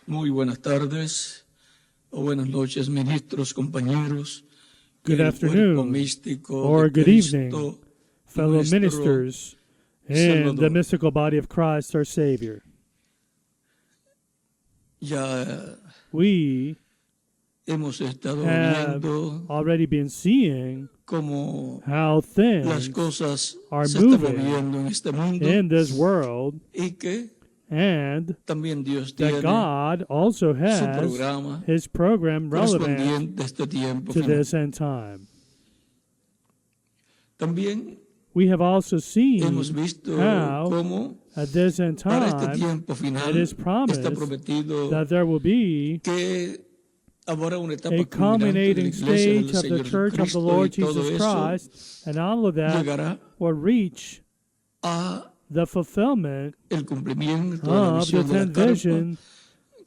Muy buenas tardes o buenas noches, ministros, compañeros. Good afternoon or good evening, fellow ministers in the mystical body of Christ, our Savior. We Hemos estado have viendo already been seeing cómo how las things cosas are se están moving moviendo en este mundo in this world, y que and también Dios that tiene God also su has programa His program relevant correspondiente a este tiempo to final. this end time. También We have also seen hemos visto how cómo at this end para este time tiempo final it is promised está prometido that there will be que habrá una etapa a culminante de la culminating iglesia del stage of the Señor Church of the Jesucristo, Lord y todo Jesus eso Christ, and all of that llegará will reach a the fulfillment el cumplimiento de la of the visión de la 10th carpa vision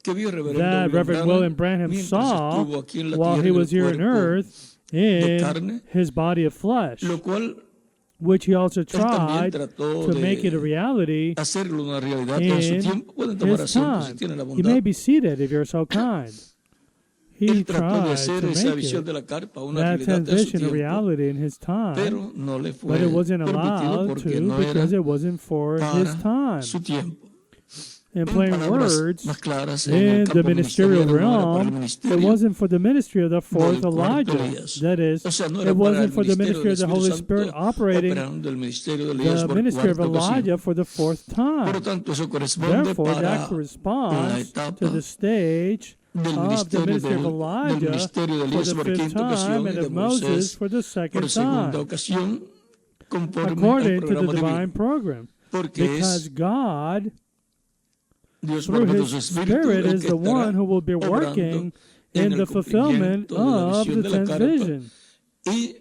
que vio Reverendo that Reverend William Branham mientras saw estuvo aquí en la while tierra he en el was here on cuerpo earth de in carne, his body of flesh, lo cual which he also él también tried trató to make it a de reality hacerlo una realidad en su in tiempo. Pueden tomar his asiento si time. tienen la You bondad. may be seated if you're so kind. He Él trató de tried hacer to esa make visión it, de la carpa una that realidad 10th en su vision a tiempo, reality in his time, pero no le fue but it wasn't permitido allowed porque to no era because it wasn't for his para time. su tiempo. In En plain palabras words, más claras, en el in the campo ministerial ministerial no era para el realm, it ministerio wasn't for the ministry of the fourth del cuarto Elijah. Elías. That is, O sea, no era it para el wasn't for the ministerio ministry del of the Espíritu Holy Spirit Santo operating operando el ministerio de Elías the por ministry of cuarta ocasión. Elijah for the fourth Por time. lo tanto, eso corresponde Therefore, para that la corresponds etapa to the stage del of the ministerio ministry of del Elijah ministerio de for Elías the por fifth quinta ocasión time y and de of Moses Moisés for the por second segunda time, ocasión conforme al according to the programa divine divino. program. Porque Because es God, Dios through por medio de His su Espíritu Spirit, el is que the estará one who will be obrando working en in el the fulfillment cumplimiento de la of visión the de la 10th carpa vision. y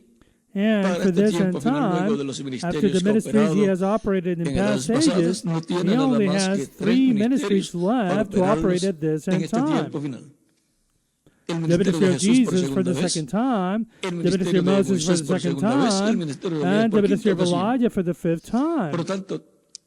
And para for este this tiempo end final, luego time, de los after ministerios the que ha ministries he operado has operated in en past edades ages, pasadas, no tiene he nada only más has que 3 3 ministerios ministries para left to operate operarlos at this en end este time. tiempo final. El The ministerio ministry de of Jesús por Jesus for segunda the vez, second time, el the ministry ministerio of de Moses for Moisés the por second segunda vez y el time, ministerio de Elías and the por ministry quinta of ocasión. Elijah for the fifth Por time. lo tanto,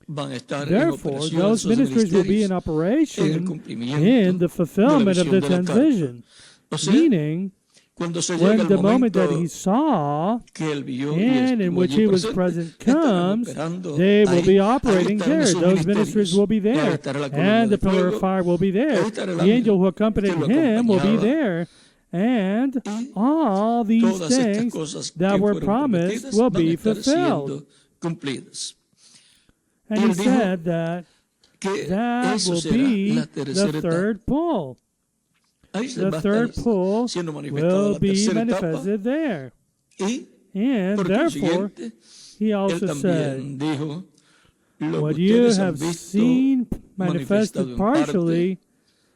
van a estar en Therefore, operación those esos ministries will be ministerios in en el operation cumplimiento in the de la fulfillment of visión the de la 10th carpa. vision, O sea, meaning cuando se llega when el the moment that momento he saw que él vio y and in estuvo which allí he was presente, present estarán comes, operando they will ahí. be Ahí operating estarán there. esos Those ministries ministerios. will be Y ahí there. estará la columna And de the pillar of fuego, fire will be there. ahí estará el The angel who ángel accompanied que lo him will be acompañaba. there. And Y all these todas estas things cosas que that were fueron promised prometidas will van a be estar fulfilled. siendo cumplidas. And Y he él dijo said that que that eso will será be la the tercera etapa. third pull. Ahí se The va a third estar pull siendo manifestada will la be tercera etapa manifested there. y And por therefore, consiguiente he él also said, también dijo lo what que you ustedes han have visto seen manifestado manifested en partially, parte,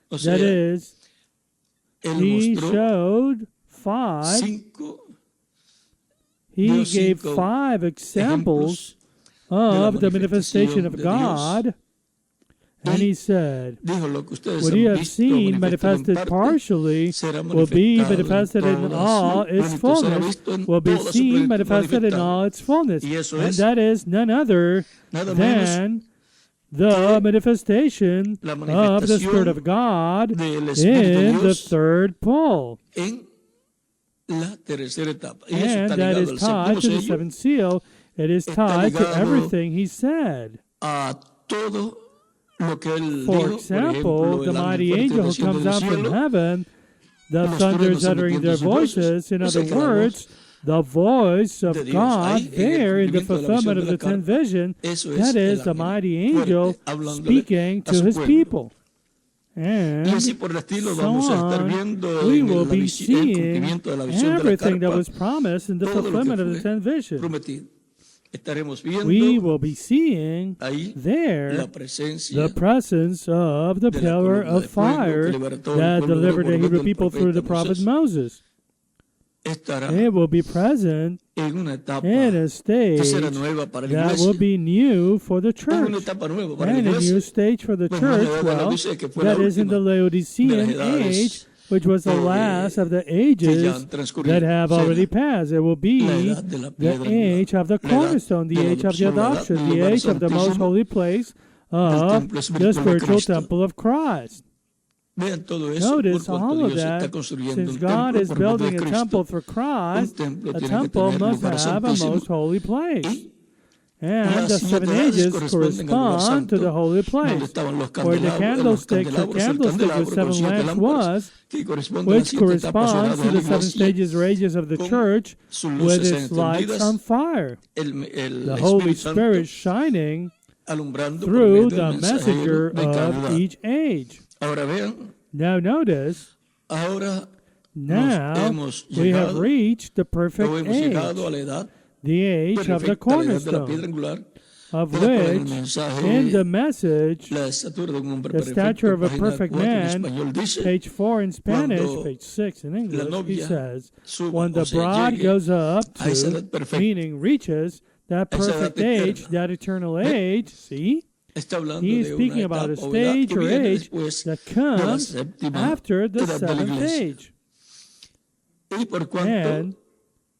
o that sea, is, él he mostró showed 5, cinco he dio gave cinco 5 examples la of the manifestation of manifestación de God, and he said, dijo lo que ustedes what han you have visto seen manifestado en manifested parte partially será will be manifestado manifested in toda all su its plenitud, será fullness, visto en will be toda su seen plenitud manifested in manifestado. all its fullness. Y eso And es that is none other nada menos than the manifestation la of the Spirit of manifestación God del Espíritu de in the Dios third pull. en la tercera etapa. Y eso And está that ligado is al tied séptimo to the sello, seventh seal. It is Está tied to ligado everything he said. a todo lo que él For dijo. Por example, ejemplo, the el mighty ángel fuerte angel who desciende comes del down from cielo, heaven, the los thunders truenos uttering their emitiendo sus voces. voices. In O sea other que la words, voz the voice de of Dios God ahí en el there in the cumplimiento de la visión fulfillment de of la the tenth carpa, vision, eso es that el is the ángel mighty angel fuerte hablándole speaking a to su his pueblo. people. Y And así por el estilo so vamos a estar on, viendo we en will la be el seeing cumplimiento de la visión de la everything that carpa was promised in the todo lo que fulfillment of the fue tenth vision. prometido. Estaremos We viendo will be seeing ahí there la presencia the presence of the de la pillar columna of de fuego que fire libertó al that pueblo delivered the griego Hebrew del people through the profeta prophet Moisés. Moses. Estará It will be present en una etapa in a que stage será nueva para la that will iglesia. be new for the Es una church. etapa nueva para la And a new iglesia. stage for the Pues church, la edad de la well, Odisea, que fue la that is in the última de Laodicean las edades age, which was the last of the que ya ages han transcurrido. that have Será already passed. It will la be edad de la the piedra age angular, of the la edad cornerstone, the de la age of the adopción, la edad adoption, del the lugar age of the most santísimo holy place del of templo the espiritual de spiritual Cristo. temple of Christ. Vean todo eso Notice por all cuanto of Dios está that. construyendo Since un God templo is por medio building de a Cristo. temple for Christ, templo a tiene que temple tener must lugar have a santísimo. most holy place. Y And the las seven siete edades ages corresponden al lugar correspond to santo, the holy donde place, estaban los where the candelabros, candlestick el with candelabro seven con siete lamps lámparas, was, que corresponde a las which siete etapas corresponds doradas to de la the seven iglesia, stages or ages of the con church, sus with luces its lights encendidas, on fire. el The Holy Espíritu Santo Spirit shining alumbrando por through medio the del messenger mensajero de cada of edad. each age. Ahora vean, Now notice, ahora now hemos we have llegado, reached the o perfect hemos llegado a age, la edad the age of the perfecta, la edad de la piedra cornerstone, angular, of de la cual en el which, mensaje in the message, la estatura de un hombre the stature perfecto, of a página perfect 4 en man, español dice, page 4 in Spanish, cuando page 6 in English, he novia says, suba, when the o sea, bride llegue goes up a esa to, edad perfecta, meaning reaches, that a esa edad perfect age, eterna. that eternal age, see? está hablando He is de speaking una about a etapa o edad stage que or viene age después that de la comes séptima after the edad de la seventh iglesia. age. Y por cuanto And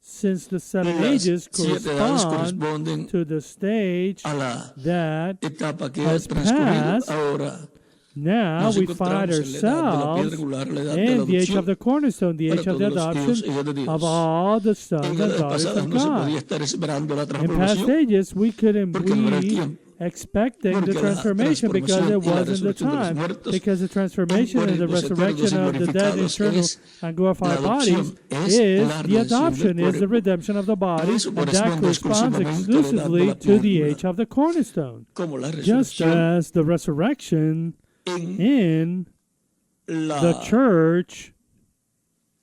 since the seven las ages siete edades correspond corresponden to the stage a la that etapa que ha has transcurrido, passed, ahora now nos we find encontramos en la edad de la piedra ourselves angular, la edad de la in the age adopción of the cornerstone, the para age of the todos los hijos adoption e hijas de Dios. of all the sons En and edades daughters pasadas of no se podía God. estar esperando la In past transformación ages, we couldn't porque no era el be tiempo. expecting the Porque la transformation because transformación it y la wasn't the resurrección de los time. muertos Because the transformation and the en cuerpos resurrection eternos y of the dead, glorificados eternal, es and glorified la bodies adopción, es is la the redención adoption, del is the cuerpo. redemption of the body, Eso and that corresponde corresponds exclusivamente a la edad de exclusively la to piedra the angular. age of the cornerstone. Como la Just resurrección as the resurrection en in the la church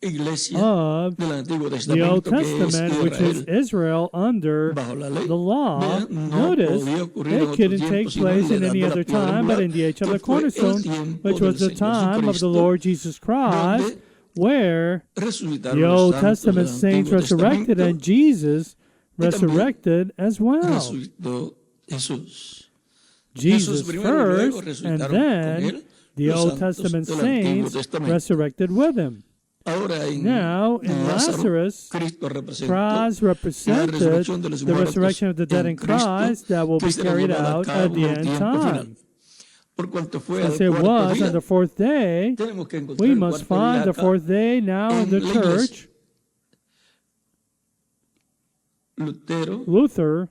iglesia of del Antiguo the Old Testamento, que es Testament, which is Israel, Israel under bajo la ley. the law. Vean, no Notice, podía ocurrir en it otro couldn't tiempo, take sino en place la in edad any de la other piedra time but angular, in the age of que the fue el cornerstone, tiempo which del was the Señor time of the Jesucristo, Lord Jesus Christ, donde where resucitaron the los Old santos Testament del saints Antiguo resurrected Testamento, and Jesus y también resurrected as well. resucitó Jesús. Jesus Jesús primero y luego first, and resucitaron con then él the los Old santos Testament del Antiguo saints Testamento. resurrected with him. Ahora en Now, in Lázaro, Lazarus, Cristo representó Christ la represented resurrección de los the muertos resurrection of the dead in en Cristo, Christ that will que be será carried llevada a out cabo at the en el end tiempo time. final. Por cuanto fue Since al it cuarto was día, on the fourth day, tenemos que encontrar we el must cuarto día find the acá. fourth day now in the en la iglesia. church. Lutero, Luther,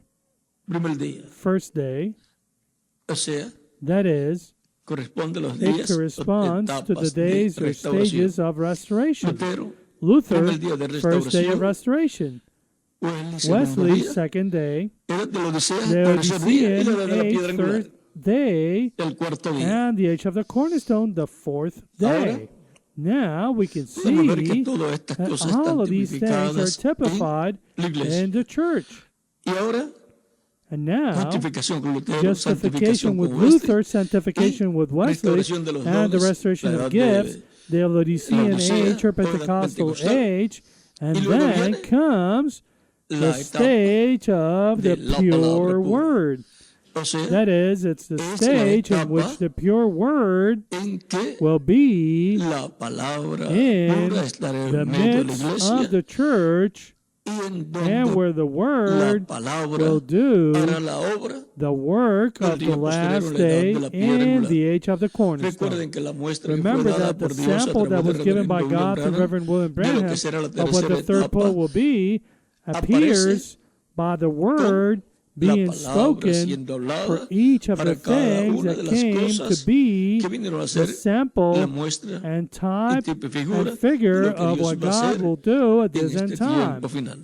primer día. first day, O sea, that is, corresponde a los it días o corresponds to the etapas de days or restauración. stages of restoration. Lutero, Luther, primer día de first day of restauración. restoration. Wesley, segundo Wesley, día. second day. Era de la Odisea, The tercer día, y la Odyssean, de la piedra eighth, angular, third day. el cuarto día. And the age of the cornerstone, the fourth day. Now we can Podemos ver que see todas estas that cosas all están of these things are tipificadas typified en la iglesia. in the church. Y ahora, And now, santificación con Lutero, justification santificación with con Wesley, Luther, sanctification with Wesley, restauración de los and the dones, restoration la of edad gifts, the Laodicean Laodicea, age or o la Pentecostal Pentecostal. age, and Y luego then viene comes la the etapa stage of the de la pure palabra pura. word. O sea, That is, it's the es la stage in etapa which the pure word en que will be la palabra in pura estará the en medio de la midst iglesia of the church, y en and donde where the la word palabra will do hará la obra. the work el of the día posterior last a la edad day de la piedra in angular. the age of the cornerstone. Recuerden que la muestra que fue Remember dada that the por Dios a sample that través was del given by reverendo God William to Branham Reverend William de lo Branham que será la of what the tercera third etapa pole will be appears by the word la being palabra spoken siendo hablada for each of para the cada things una that de las came cosas to be que vinieron a the ser la sample muestra and y type tipo y figura and figure de lo que of Dios what va a God hacer will do at en this end este time. tiempo final.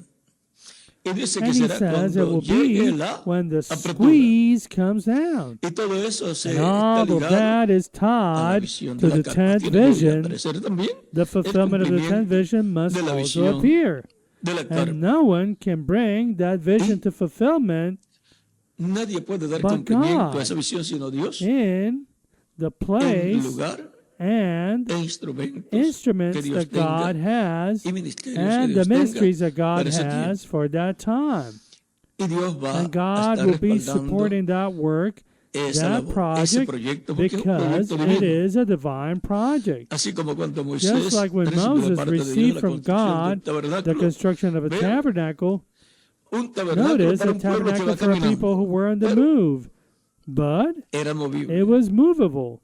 Y dice que And he será says it cuando will llegue be la when the apertura. squeeze comes down. Y todo eso se And está all of ligado that is a la tied visión to de la the carta. 10th Tiene que vision. aparecer también The fulfillment of the 10th vision must de la also visión appear. de la carta. And no one can bring that vision to fulfillment Nadie puede dar but cumplimiento God a esa visión sino Dios. in the En place lugar and e instrumentos que instruments Dios that God tenga has y ministerios que and the Dios ministries tenga that God para ese has tiempo. for that time. Y Dios va And a God estar will be respaldando supporting that work, esa that labor, ese project, proyecto, porque es un because proyecto it divino. is a divine project. Así como cuando Moisés Just like when recibió de Moses parte de Dios received la from construcción God del the tabernáculo, construction of a Vean, tabernacle, un tabernáculo notice para a un pueblo que tabernacle va for a caminando. people who were on the Pero move, but era movible. it was movable.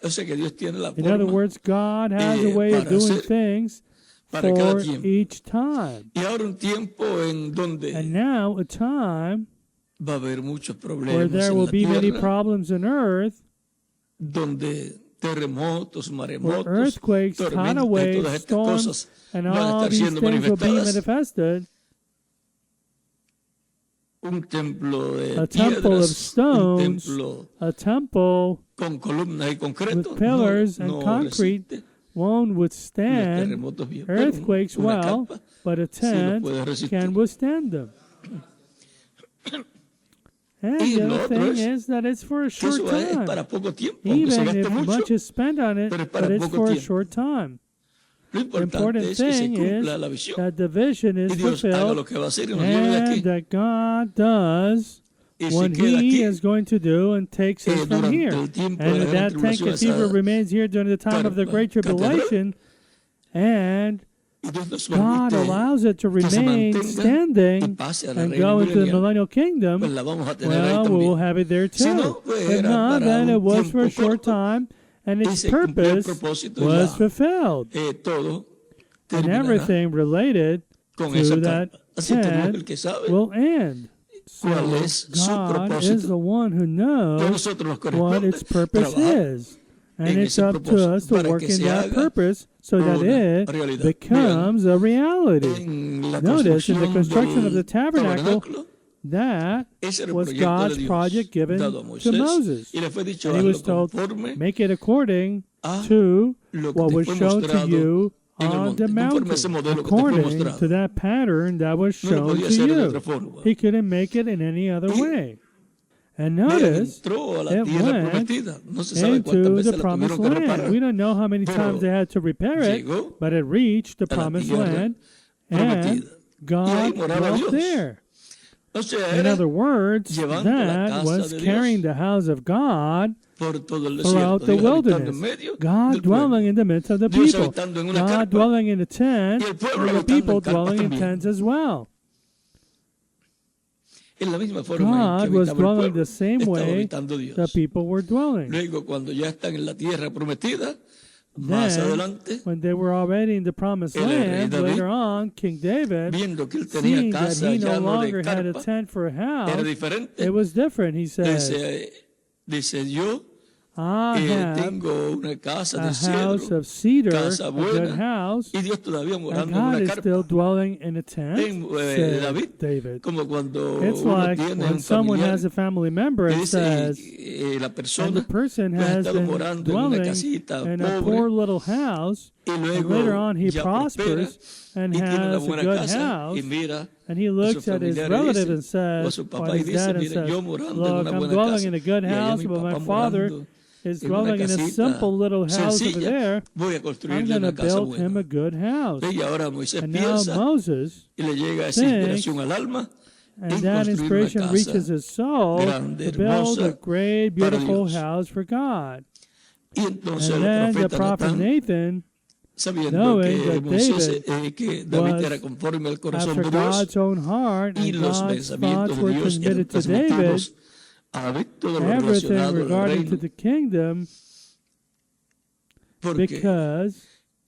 O sea que Dios tiene la In other forma words, God has a way of para doing hacer things para cada for tiempo. each time. Y ahora un tiempo en And donde now a time va a haber muchos where problemas there en will la be many tierra, problems on earth, donde terremotos, where maremotos, earthquakes, tidal tormentas, waves, todas estas storms, cosas and van a all estar these siendo things will be manifestadas. manifested. Un templo de A temple of piedras, un stones, templo a temple con columnas y concreto, with pillars no, and no concrete resiste won't los withstand terremotos bien, pero earthquakes una well, carpa but a sí los tent puede resistir. can withstand them. And Y the lo other otro thing es is that it's for a que short eso es time. para poco tiempo, aunque se Even gaste if mucho, much is spent on it, pero es but para it's poco for a tiempo. short time. Lo The importante important es que se thing cumpla is la visión that the vision y is Dios haga lo fulfilled que va a hacer y nos lleve de and aquí. that God does Y si what queda He aquí, is going to do and takes us from durante here. el tiempo de And la if gran that tank tribulación, receiver esa remains here during the time of the Great catedral, Tribulation, and y Dios nos God permite allows it to que se remain mantenga y standing pase a la and reina go into the milenial, millennial pues kingdom, la vamos a tener ahí well, we will también. have it there Si too. no, pues If era not, para then it un was for a tiempo short corto time, and y its se cumplió el purpose propósito y was ya fulfilled. todo And terminará everything related con esa to that carpa. Así que Dios es el tent que sabe will end. So cuál es su God is propósito. the one who Que a knows nosotros nos what corresponde its purpose trabajar is. And en it's ese up to propósito us to para work que in se that haga purpose so that una it realidad. becomes a reality. En la Notice in the construction of the del tabernacle, tabernáculo, that ese era el was proyecto God's de Dios project given dado a to Moisés, Moses. y le fue dicho And he was hazlo told, conforme make it according a to lo que what te was fue shown to mostrado you en el on monte, the conforme a mountain, ese modelo que te fue according mostrado. to that pattern that was No lo shown podía to hacer de you. otra forma. He couldn't make it in any other Y way. And Él notice, entró a la it tierra went prometida. No se sabe cuántas into veces the la promised tuvieron que land. reparar. We don't know how many Pero times they had to repair it, llegó but it reached the a la promised tierra land, and prometida. Y ahí God moraba dwelt Dios. there. O sea, In era other words, llevando la that casa was de carrying Dios the house of God por todo el throughout desierto. the Dios habitando en wilderness. medio God del pueblo. dwelling in the midst of the Dios people. habitando en una God carpa dwelling in a tent, y el pueblo and the habitando people en carpas dwelling in también. tents as well. En la misma forma en God que was habitaba el dwelling pueblo, the same estaba way habitando Dios. the people were dwelling. Luego, cuando ya están en la tierra prometida, más Then, adelante, when they were already in the promised el rey land, David, later on, King David, viendo que él tenía seeing that casa he no ya no de longer had a carpa, tent for a era house, diferente. it was different. He says, Dice yo I have tengo una casa a de house cedro of cedar, casa a good buena, house, y Dios todavía and morando en God una is still carpa. dwelling in a tent, Ven, said David, David. como cuando It's uno like tiene when un someone familiar has a family member que and dice, says, la and persona the person ha has estado been morando en una dwelling casita in a pobre, poor little house, y and luego later on he ya prospera, prospers and y tiene una has a buena good casa, house, y mira and he a looks su at his familiar y relative dice, and o a says, su or papá y his dice, dad, and mire, says, yo morando en look, una I'm buena dwelling casa, in a good y allá house, mi but my papá father morando is en una dwelling in a casita simple little house over sencilla, there. voy a I'm construirle going to una casa build him buena. a good house. Y ahora Moisés And now piensa Moses, y le llega esa thinks, inspiración al alma and en that construir una inspiration reaches casa his soul grande, to build a hermosa great, para beautiful Dios. house for God. Y entonces And el then the profeta prophet Natán, Nathan, sabiendo knowing que that Moisés, David que David was era conforme al corazón after de Dios, God's own heart, y and los God's pensamientos thoughts de were Dios eran committed to David, transmitidos a todo lo everything relacionado al regarding to reino, the kingdom, porque because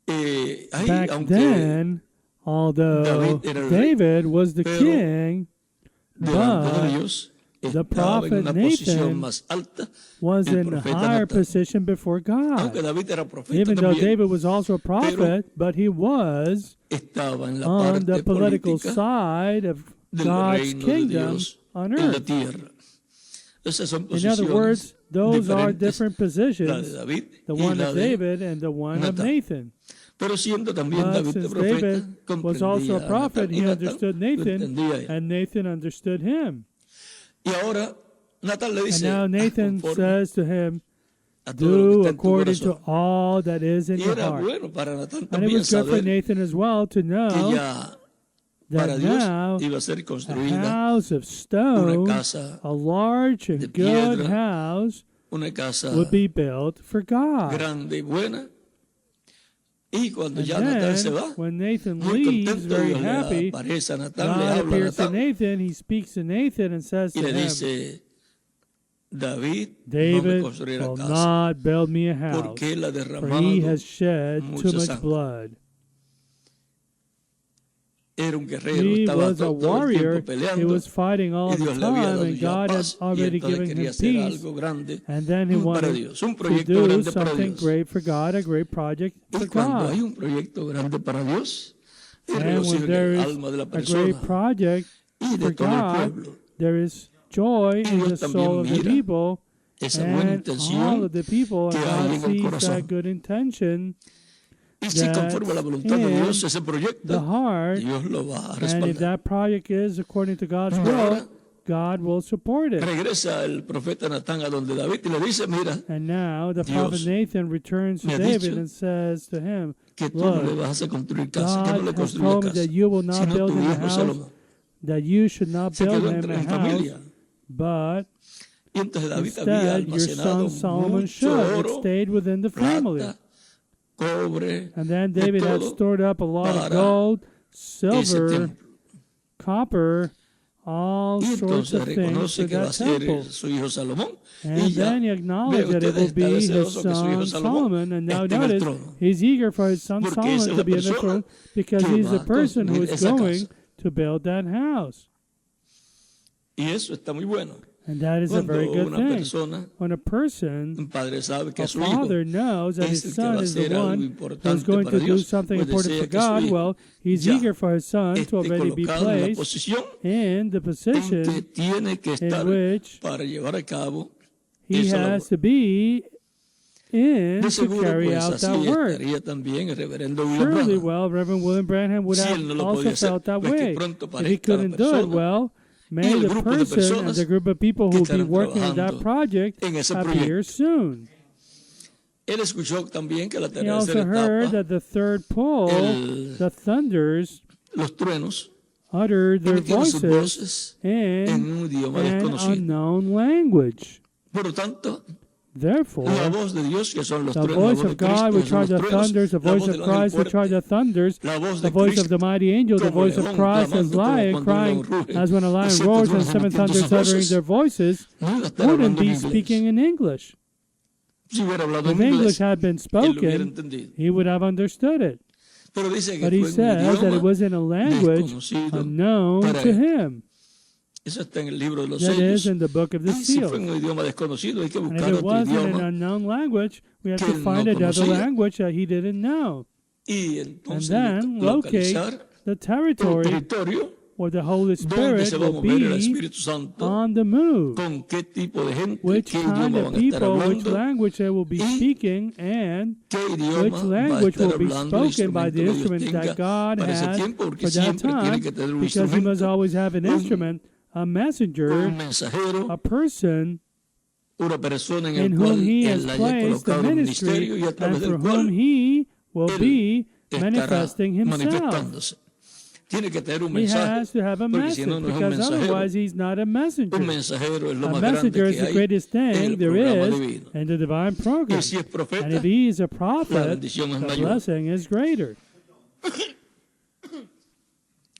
ahí, back aunque then, although David era el rey, David was the pero king, delante de but Dios the estaba en prophet una posición Nathan más alta was el in a profeta higher Natán. position before Aunque God. David era profeta Even though también, David was also a prophet, but he was estaba en la on the parte political política side of del God's reino de kingdom Dios on en la earth. tierra. Esas son In other posiciones words, those are diferentes, different la de positions, David the y one la of de David and the one of Natán. Nathan. Pero siendo también But David since profeta, David was also comprendía a a prophet, Natán, y he Natán understood lo Nathan, entendía a él. and Nathan understood him. Y ahora Natán le And dice, now Nathan conforme says to him, a todo lo que do está en tu according to corazón. all that is in Y your era heart. bueno para Natán And it también was good for saber Nathan as well to que know ya para that Dios now iba a ser a construida house of una stone, casa, a large de and good piedra, house, una casa would be built for God. grande y buena. Y cuando And ya Natán se then, va, when Nathan muy leaves, contento, very Dios le happy, aparece a Natán, le God habla a appears to Natán Nathan, he speaks to Nathan and says y to le him, dice, David no me David construirá will casa, not build me a house, porque él ha for he derramado has shed too mucha much sangre. blood. Era un guerrero, He estaba was a todo el warrior. tiempo He peleando, was fighting all y the Dios le había time, dado and ya God had paz, y already entonces given him quería hacer peace. algo grande And then he para wanted Dios, un to proyecto do grande para something Dios. great for God, a great project Y for cuando hay God. un proyecto grande para Dios, el And regocijo when en there el is alma de la a great persona project y de for todo el God, pueblo. there is joy Y in Dios the también soul of the mira people, esa buena and all intención of the people, que and hay God en el sees corazón. that good intention, Y si conforme a la voluntad de Dios ese the proyecto, heart, Dios lo va a and if respaldar. that project is according to God's Ahora, will, God will support it. regresa el profeta Natán a donde David y le dice, mira, And now the Dios prophet Nathan returns to me ha David dicho and says to him, que tú no le look, vas a construir casa, que no God le has construyas told me casa, that you will not sino build tu him a hijo house, Salomón. that you should not Se build quedó him a en house, familia. but Y entonces David había instead your almacenado son Solomon mucho should. It oro, stayed within the family. plata, cobre, And then de David had todo stored up a lot of para gold, ese silver, templo. copper, all Y sorts entonces of things for reconoce que va a that ser temple. su hijo Salomón. Y And ya then he ve acknowledged that it ustedes will está be his deseoso que su hijo son Salomón Solomon. And now esté en el notice, trono. he's eager for his son Porque esa Solomon es to la be in the persona throne because que he's va the a person who construir is esa going casa. to build that house. Y eso está muy bueno. And that is a Cuando very good una thing. persona, When a person, un padre sabe que a su hijo father knows that es his el que va son a is the hacer algo one who's importante going para to do Dios, something pues important desea for que su God, hijo well, he's ya eager for his son to esté already be colocado en la placed posición in the en que position tiene que estar in which para llevar a cabo he esa labor. has to be in De to seguro, carry pues out así that work. estaría también el reverendo William Surely, Branham. well, Reverend William Branham would Si have él no lo also podía hacer, felt that pues que way. pronto If he parezca la couldn't do it, persona well, y may el the grupo de person and personas the group of people que who will be estarán working on that trabajando project en ese appear proyecto. soon. Él escuchó también que la He also tercera heard etapa, that the third pull, el- the thunders, los truenos, uttered their emitieron sus voices voces en in un idioma an desconocido. unknown language. Por lo tanto, Therefore, la voz de Dios, que son los the truenos, la voice voz de of God, Cristo, which que son are los the truenos, thunders, the la voice voz of del ángel Christ, which are fuerte, the thunders, la voz the de voice of Cristo, the mighty angel, the como voice of león Christ as clamando, como lion cuando un crying, león ruge. as when a lion Los siete roars and truenos seven emitiendo thunders sus uttering voces. their voices, No iba a estar wouldn't hablando en be inglés. speaking in English. Si hubiera hablado If en English inglés, had been él lo hubiera spoken, entendido. he would have understood it. Pero dice que But he fue en un says that it idioma was in a language desconocido unknown para to él. him. Eso está en el libro de los That is sellos. in the book of the Y si fue seals. en un idioma desconocido, hay que And if buscar it otro wasn't an idioma. unknown language, we have que to él find no another conocía. language that he didn't know. Y And entonces then locate localizar the el territory territorio where the Holy donde Spirit se va a will mover el be Espíritu Santo, on the move. con qué tipo de gente, Which qué kind idioma of van a estar people, which hablando, language they will be y speaking, and qué which idioma va a language estar will be hablando el spoken by the instrumento que Dios instrument tenga that God para ese has tiempo, porque for that siempre tiene time, que tener un because he must instrumento, always have an instrument, a messenger, un mensajero, a person una persona en in el whom cual he has él haya placed the colocado un ministry, ministerio y a and través for del whom cual he will él be estará manifesting himself. manifestándose. Tiene que tener un He mensaje, has to have a porque si message, no, no es un because mensajero. otherwise he's not a messenger. Un mensajero es lo A más grande messenger is que the hay greatest en thing el there programa is divino. in the divine program. Y si es And profeta, if he is a la prophet, bendición es the mayor. blessing is greater.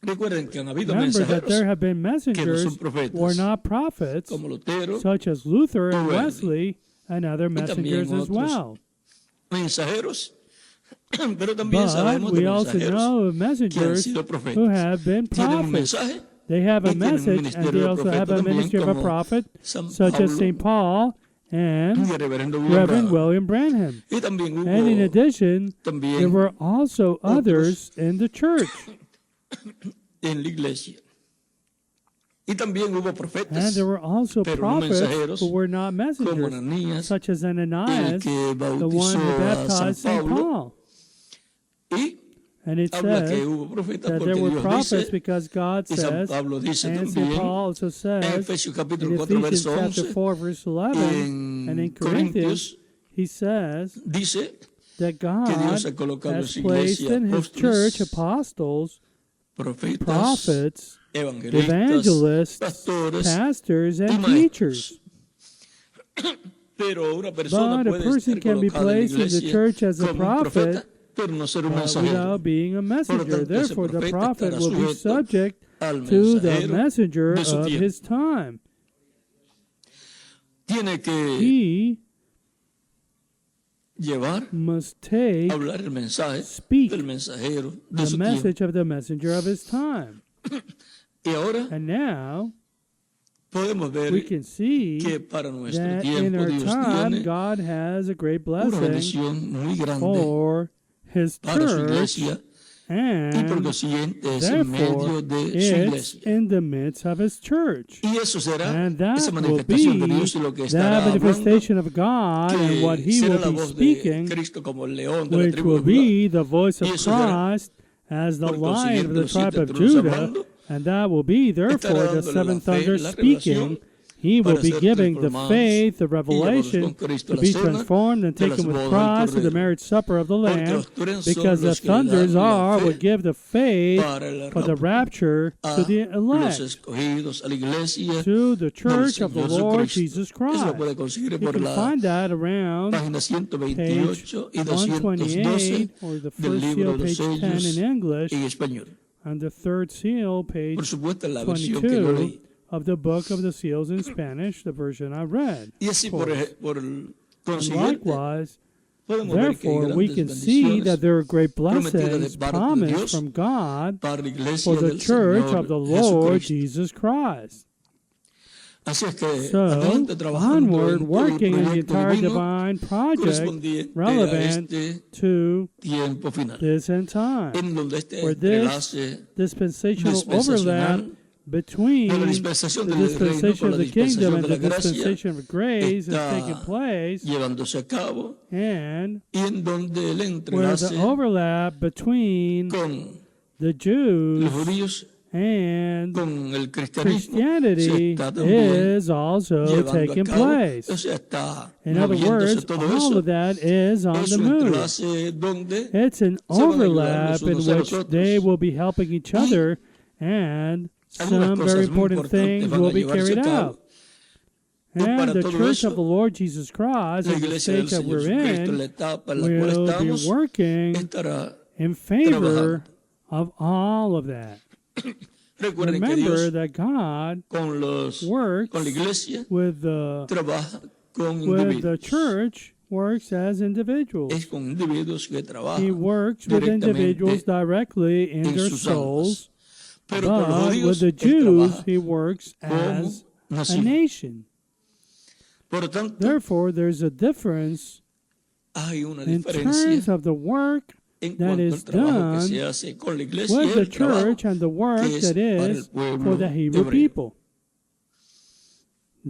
Recuerden que han habido Remember that mensajeros there have been que no messengers son profetas, who are not prophets, como Lutero, such as Luther and Wesley, Wesley, and other messengers as otros. well. mensajeros, pero también But sabemos de we also mensajeros know of que han messengers sido who profetas. have been Tienen un prophets. mensaje, They have a y tienen un message, and ministerio they de also profeta have a también, ministry of a como prophet, San such as Pablo St. Paul y and el reverendo William Reverend Branham. William Branham. Y también hubo And in addition, there también were also others in the church. en la iglesia. Y también hubo And profetas, there were also pero no prophets mensajeros, who were not como messengers, Ananías, such as el Ananias, que the one bautizó who a San baptized St. Pablo, Paul. y And it habla que says hubo profetas that porque there were Dios prophets dice, because God y San says, Pablo dice and St. también, Paul also en says, Efesios in capítulo 4, Ephesians verso chapter 11, 4, verse 11, and in en Corinthians, Corintios, he says dice that que God Dios ha colocado en has su placed iglesia in his church apóstoles, apostles, profetas, prophets, evangelistas, evangelists, pastores, pastors, y and maestros. teachers. Pero una persona But a puede person estar can be colocada en la placed in the iglesia church as a como un profeta, prophet pero no ser un mensajero. without being a messenger. tanto, ese Therefore, the profeta prophet estará will be sujeto subject al to the mensajero messenger de su of tiempo. his time. tiene que he llevar, must take hablar el mensaje speak del mensajero de the su tiempo. message of the messenger of his time. Y ahora And now podemos ver we can see que para nuestro that in tiempo our Dios time, tiene God has a great una blessing bendición muy grande for His para su church, iglesia y por and consiguiente es en therefore medio de su it's iglesia. in the midst of His church. Y eso será And that esa will manifestación de be Dios y lo que estará that hablando, manifestation of God and what que He será will la be voz de speaking, Cristo como el león de la which tribu will de Judá. be the voice of Y eso será, Christ as the por Lion of consiguiente, the los tribe siete of truenos Judah, hablando, and that will be therefore estará the dándole seven la fe, thunders la speaking. revelación, He will para be ser giving the transformados faith, the y llevados revelation, con Cristo to a la be cena transformed and de las taken with bodas del Christ to the Cordero. marriage supper of the Porque Lamb, los truenos son because the los que dan thunders la are fe what give the faith para el for the rapture to the los elect, escogidos, a la iglesia to the del church of the Señor Lord Jesucristo. Jesus Eso lo Christ. puede conseguir You por can la find that around página page 128 y 212 128 or the del first libro seal, de los page 10 sellos in English, en español. and the third seal, page Por supuesto, la versión que yo 22 leí. of the book of the seals in Spanish, the version I read. Y así of course. por And consiguiente, likewise, podemos ver que hay therefore, we grandes can see bendiciones that there are great prometidas blessings de parte de promised Dios from God para la iglesia for the del church Señor of the Lord Jesucristo. Jesus Christ. Así es que So, adelante trabajando onward, en todo el working in the proyecto entire divino divine project correspondiente a relevant este to tiempo final, this end time, en donde este where this enlace dispensational overlap dispensacional between de la dispensación the del reino dispensation con of la the kingdom dispensación and de the la gracia dispensation of grace is está taking place, llevándose a cabo, and y en donde el where entrelace the overlap between con the los Jews judíos, and con el cristianismo, se Christianity está también is also llevando a taking cabo. place. O sea, está In other moviéndose words, todo all eso. of that is on Es the un move. enlace donde It's an se van a ayudar overlap los in unos a which los otros. they will be helping each other, and Algunas some cosas very muy important importantes things van a will be llevarse carried a cabo. out. Y para And the todo church eso, of the Lord Jesus Christ, la in the iglesia del state that Señor we're Jesucristo, en la in, etapa en la cual will be estamos, working estará in favor trabajando. of all of that. Recuerden que Remember Dios that God con la works iglesia with the trabaja con with the individuos. church works as individuals. Es con individuos que He trabajan, works with individuals directly in en their sus souls, pero con los but judíos with the él Jews trabaja he works como as a nación. nation. Por lo tanto, Therefore, there's a difference hay una in diferencia terms of the work en that cuanto is al trabajo que done se hace con la iglesia with y the el trabajo church and the work que es that para is el pueblo for the Hebrew hebreo. people.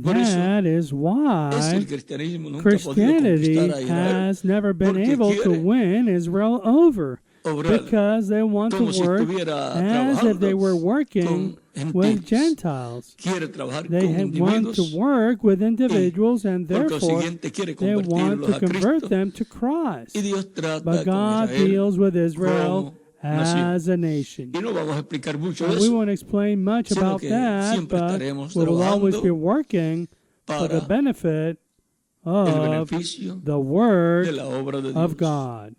Por eso, That is Es why el cristianismo nunca ha podido Christianity conquistar a Israel has never been porque able to quiere win Israel over, obrar because they want to como si work estuviera as if they trabajando were working con with gentiles. Gentiles. Quiere trabajar They con want to individuos, work with individuals, and por therefore consiguiente quiere they want convertirlos to a convert Cristo. them to Christ. Y Dios trata But con God Israel deals with Israel como nación. as a nation. Y no vamos a explicar mucho de And we eso won't explain much sino about que that, siempre but estaremos we will always trabajando be working for the para benefit el of beneficio the work de la obra de Dios. of God.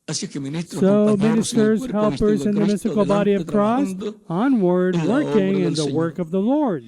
Así que ministros, So, compañeros en el ministers, cuerpo helpers místico in de the Cristo, mystical body of adelante Christ, trabajando, onward, en la working obra in del the Señor. work of the Lord.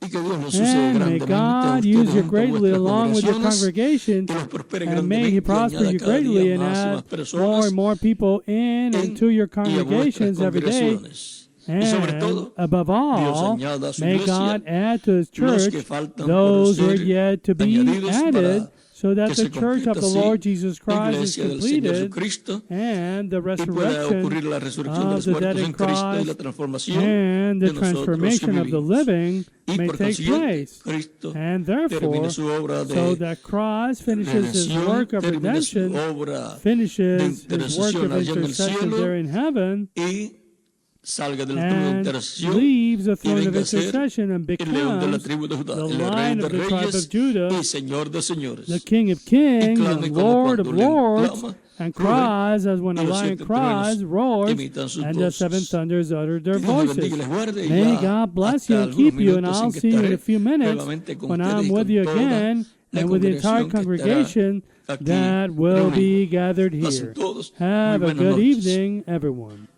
y que Dios los use And may grandemente a God ustedes use you junto a greatly vuestras along with your congregaciones, congregation, que los prospere and may He grandemente y prosper añada you cada greatly día and más y add más more personas and more people in and to your y a vuestras congregations every day. congregaciones. Y sobre And todo, above Dios all, añada a su may iglesia God add to His los church que faltan por those who are ser yet to be añadidos added, para so that que the se church of completa the así Lord Jesus la Christ is iglesia del Señor completed, Jesucristo and the y pueda resurrection ocurrir la resurrección de of los the dead muertos in en Cristo y la Christ transformación and the de nosotros que transformation of the vivimos. living Y may por take consiguiente, place. Cristo And termine therefore, su obra de so that Christ finishes His redención, work of termine su redemption, obra finishes de His work intercesión of allá en el intercession cielo there in heaven, y salga del trono de and intercesión leaves the y throne of venga a ser intercession and el león de la becomes tribu de Judá, the el rey Lion de of the tribe reyes of Judah, y señor de señores. the King of kings, clame and como Lord of cuando el león lords, clama, and ruge, cries as when a y los lion siete cries, truenos roars, imitan sus and the voces. seven thunders uttered their Que Dios les bendiga y voices. les guarde, y May ya God bless hasta you and algunos keep you, and minutos I'll en que see you in a estaré few minutes nuevamente con when ustedes I'm y with con you toda again, la and with the entire congregación que estará congregation aquí that will reunida. be gathered Pasen here. todos muy Have a buenas good noches. evening, everyone.